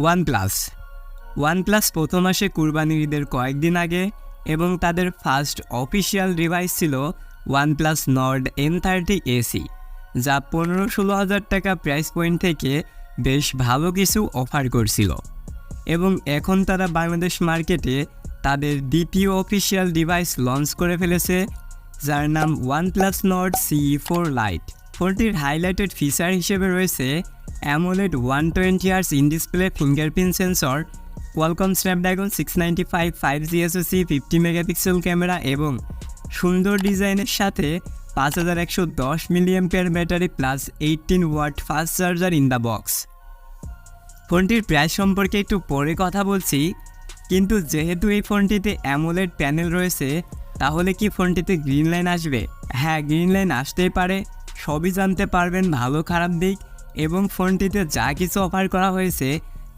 OnePlus প্রথম আসে কুরবানির ঈদের কয়েকদিন আগে এবং তাদের ফার্স্ট অফিসিয়াল ডিভাইস ছিল OnePlus Nord M30AC, যা 15-16 হাজার টাকা প্রাইস পয়েন্ট থেকে বেশ ভালো কিছু অফার করছিল। এবং এখন তারা বাংলাদেশ মার্কেটে তাদের দ্বিতীয় অফিসিয়াল ডিভাইস লঞ্চ করে ফেলেছে, যার নাম OnePlus Nord CE Lite। ফোনটির হাইলাইটেড ফিচার হিসেবে রয়েছে AMOLED 120Hz in display fingerprint sensor, Qualcomm Snapdragon 695 5G SoC, 50 megapixel camera এবং সুন্দর ডিজাইনের সাথে 5110 milliampere battery plus 18 watt fast charger in the box. ফোনটির প্রাইস সম্পর্কে একটু পরে কথা বলছি, কিন্তু যেহেতু এই ফোনটিতে AMOLED প্যানেল রয়েছে, তাহলে কি ফোনটিতে গ্রিন লাইন আসবে? হ্যাঁ, গ্রিন লাইন আসতেই পারে। সবই জানতে পারবেন ভালো খারাপ দিক এবং ফোনটিতে যা কিছু অফার করা হয়েছে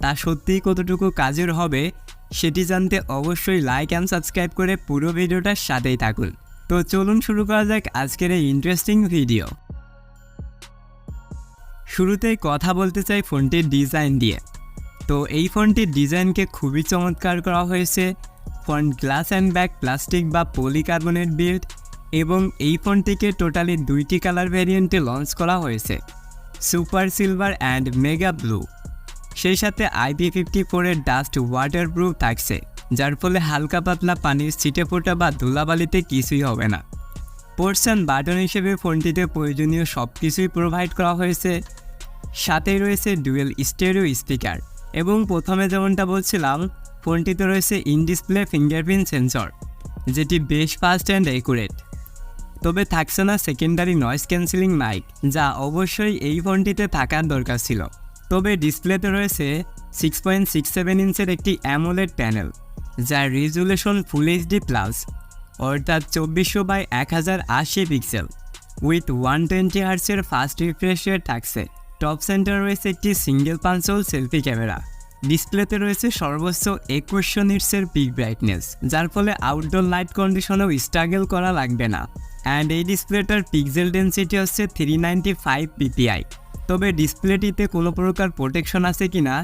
তা সত্যিই কতটুকু কাজের হবে সেটি জানতে অবশ্যই লাইক অ্যান্ড সাবস্ক্রাইব করে পুরো ভিডিওটার সাথেই থাকুন। তো চলুন শুরু করা যাক আজকের এই ইন্টারেস্টিং ভিডিও। শুরুতেই কথা বলতে চাই ফোনটির ডিজাইন দিয়ে। তো এই ফোনটির ডিজাইনকে খুবই চমৎকার করা হয়েছে। Front glass and back plastic বা পলিকার্বনেট বিল্ড এবং এই ফোনটিকে টোটালি 2টি কালার ভ্যারিয়েন্টে লঞ্চ করা হয়েছে, super silver and mega blue. সেই সাথে IP54 এর ডাস্ট ওয়াটারপ্রুফ থাকছে, যার ফলে হালকা পাতলা পানির ছিটে ফোটা বা ধুলাবালিতে কিছুই হবে না। পোর্টস অ্যান্ড বাটন হিসেবে ফোনটিতে প্রয়োজনীয় সব কিছুই প্রোভাইড করা হয়েছে। সাথেই রয়েছে ডুয়েল স্টেরিও স্পিকার এবং প্রথমে যেমনটা বলছিলাম, ফোনটিতে রয়েছে ইন ডিসপ্লে ফিঙ্গারপ্রিন্ট সেন্সর, যেটি বেশ ফাস্ট অ্যান্ড অ্যাকুরেট। তবে থাকছে না সেকেন্ডারি নয়েজ ক্যান্সেলিং মাইক, যা অবশ্যই এই ফোনটিতে থাকার দরকার ছিল। তবে ডিসপ্লেতে রয়েছে 6.67 ইঞ্চের একটি AMOLED প্যানেল, যার রেজুলেশন ফুল HD প্লাস, অর্থাৎ 2400x1080 পিক্সেল উইথ 120 হার্টসের ফাস্ট রিফ্রেশ রেট থাকছে। টপ সেন্টার রয়েছে একটি সিঙ্গেল পাঞ্চল সেলফি ক্যামেরা। ডিসপ্লেতে রয়েছে সর্বোচ্চ 2100 নিটসের পিক ব্রাইটনেস, যার ফলে আউটডোর লাইট কন্ডিশনেও স্ট্রাগল করা লাগবে না। অ্যান্ড এই ডিসপ্লেটার পিক্সেল ডেন্সিটি হচ্ছে 395 ppi। তবে ডিসপ্লেটিতে কোনো প্রকার প্রোটেকশন আছে কিনা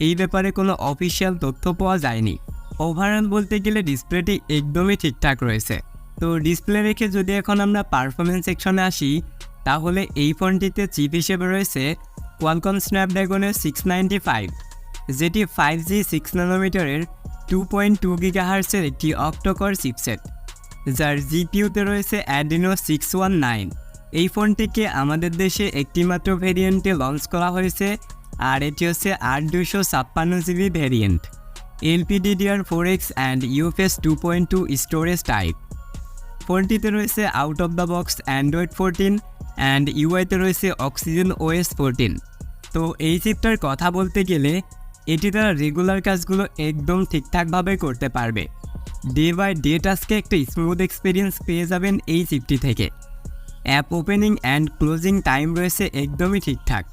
এই ব্যাপারে কোনো অফিসিয়াল তথ্য পাওয়া যায়নি। ওভারঅল বলতে গেলে ডিসপ্লেটি একদমই ঠিকঠাক রয়েছে। তো ডিসপ্লে রেখে যদি এখন আমরা পারফরমেন্স সেকশনে আসি, তাহলে এই ফোনটিতে চিপ হিসেবে রয়েছে কোয়ালকম স্ন্যাপড্রাগনের 695, যেটি 5G 6 ন্যানোমিটারের 2.2 GHz একটি অক্টোকর চিপসেট, যার GPUতে রয়েছে Adreno 619। এই ফোনটিকে আমাদের দেশে একটিমাত্র ভেরিয়েন্টে লঞ্চ করা হয়েছে, আর এটি হচ্ছে 8/256GB variant, LPDDR4X and UFS 2.2 storage type. ফোনটিতে রয়েছে out of the box Android 14 and ইউআইতে রয়েছে Oxygen OS 14। তো এই চিপটার কথা বলতে গেলে এটি তারা রেগুলার কাজগুলো একদম ঠিকঠাকভাবে করতে পারবে। ডে বাই ডে টাস্কে একটা স্মুথ এক্সপিরিয়েন্স পেয়ে যাবেন এই চিপটি থেকে। App opening and closing time রয়েছে একদমই ঠিকঠাক।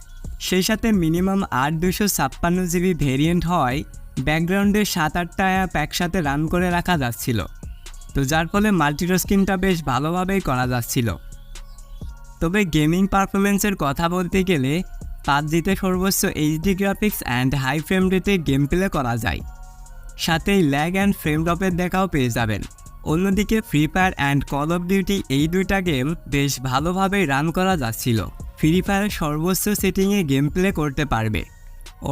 সেই সাথে মিনিমাম 8/256GB ভেরিয়েন্ট হওয়ায় ব্যাকগ্রাউন্ডে 7-8টা অ্যাপ একসাথে রান করে রাখা যাচ্ছিল, তো যার ফলে মাল্টিটাস্কিংটা বেশ ভালোভাবেই করা যাচ্ছিল। তবে গেমিং পারফরমেন্সের কথা বলতে গেলে PUBGতে সর্বোচ্চ HD graphics and high frame রেটে গেম প্লে করা যায়, সাথেই ল্যাগ অ্যান্ড ফ্রেম ড্রপের দেখাও পেয়ে যাবেন। অন্যদিকে free fire and call of duty এই দুইটা গেম বেশ ভালোভাবেই রান করা যাচ্ছিল। ফ্রি ফায়ার সর্বোচ্চ সেটিংয়ে গেম প্লে করতে পারবে,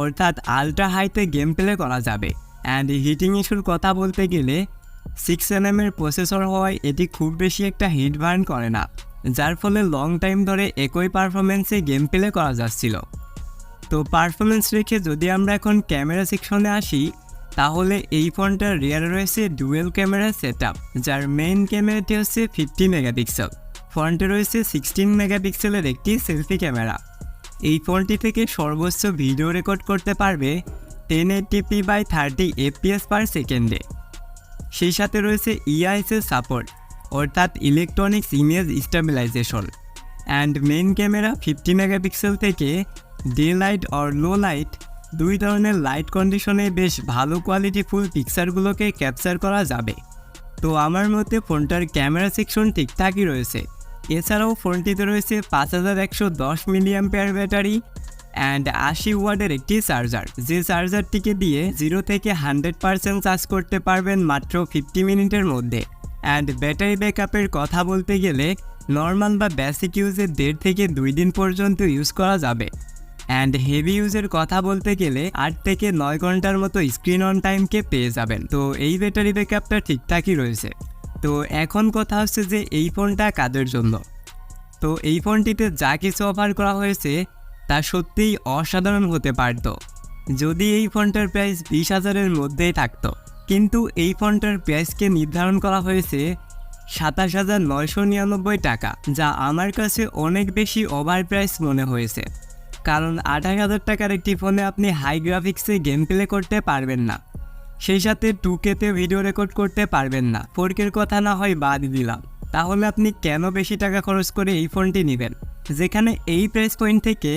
অর্থাৎ আলট্রা হাইতে গেম প্লে করা যাবে। অ্যান্ড হিটিং ইস্যুর কথা বলতে গেলে 6nm এর প্রসেসর হওয়ায় এটি খুব বেশি একটা হিট বার্ন করে না, যার ফলে লং টাইম ধরে একই পারফরমেন্সে গেম প্লে করা যাচ্ছিল। তো পারফরমেন্স রেখে যদি আমরা এখন ক্যামেরা সেকশনে আসি, তাহলে এই ফোনটার রিয়ারে রয়েছে ডুয়েল ক্যামেরা সেটআপ, যার মেইন ক্যামেরাটি হচ্ছে 50 মেগাপিক্সেল। ফ্রন্টে রয়েছে 16 মেগাপিক্সেলের একটি সেলফি ক্যামেরা। এই ফোনটি থেকে সর্বোচ্চ ভিডিও রেকর্ড করতে পারবে 1080p/30 fps পার সেকেন্ডে। সেই সাথে রয়েছে EIS সাপোর্ট, অর্থাৎ electronics image stabilisation. And main camera 50 megapixel থেকে day light or low light দুই ধরনের লাইট কন্ডিশনে বেশ ভালো কোয়ালিটিফুল পিকচারগুলোকে ক্যাপচার করা যাবে। তো আমার মতে ফোনটার ক্যামেরা সেকশন ঠিকঠাকই রয়েছে। এছাড়াও ফোনটিতে রয়েছে 5110 মিলিঅ্যাম্পিয়ার ব্যাটারি অ্যান্ড 80 ওয়াটের একটি চার্জার, যে চার্জারটিকে দিয়ে 0 থেকে 100% চার্জ করতে পারবেন মাত্র 50 মিনিটের মধ্যে। অ্যান্ড ব্যাটারি ব্যাকআপের কথা বলতে গেলে নর্মাল বা বেসিক ইউজে 1.5 থেকে 2 দিন পর্যন্ত ইউজ করা যাবে। অ্যান্ড হেভি ইউজের কথা বলতে গেলে 8 থেকে 9 ঘন্টার মতো স্ক্রিন অন টাইমকে পেয়ে যাবেন। তো এই ব্যাটারি ব্যাকআপটা ঠিকঠাকই রয়েছে। তো এখন কথা হচ্ছে যে এই ফোনটা কাদের জন্য। তো এই ফোনটিতে যা কিছু অফার করা হয়েছে তা সত্যিই অসাধারণ হতে পারত যদি এই ফোনটার প্রাইস 20,000-এর মধ্যেই থাকতো, কিন্তু এই ফোনটার প্রাইসকে নির্ধারণ করা হয়েছে 27,999 টাকা, যা আমার কাছে অনেক বেশি ওভার প্রাইস মনে হয়েছে। কারণ 28,000 টাকার একটি ফোনে আপনি হাই গ্রাফিক্সে গেম প্লে করতে পারবেন না, সেই সাথে 2K-তে ভিডিও রেকর্ড করতে পারবেন না। 4K-র কথা না হয় বাদ দিলাম, তাহলে আপনি কেন বেশি টাকা খরচ করে এই ফোনটি নেবেন, যেখানে এই প্রাইস পয়েন্ট থেকে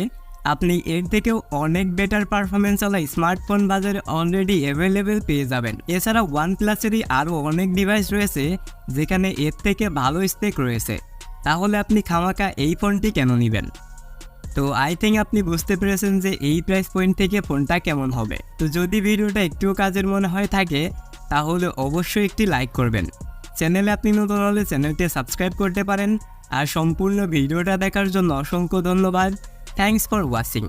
আপনি এর থেকেও অনেক বেটার পারফরমেন্স ওয়ালা স্মার্টফোন বাজারে অলরেডি অ্যাভেলেবেল পেয়ে যাবেন। এছাড়া OnePlus-এরই আরও অনেক ডিভাইস রয়েছে যেখানে এর থেকে ভালো স্পেক রয়েছে, তাহলে আপনি খামাকা এই ফোনটি কেন নেবেন? তো আই থিঙ্ক আপনি বুঝতে পেরেছেন যে এই প্রাইস পয়েন্ট থেকে ফোনটা কেমন হবে। তো যদি ভিডিওটা একটুও কাজের মনে হয় থাকে তাহলে অবশ্যই একটি লাইক করবেন। চ্যানেলে আপনি নতুন হলে চ্যানেলটি সাবস্ক্রাইব করতে পারেন। আর সম্পূর্ণ ভিডিওটা দেখার জন্য অসংখ্য ধন্যবাদ। Thanks for watching.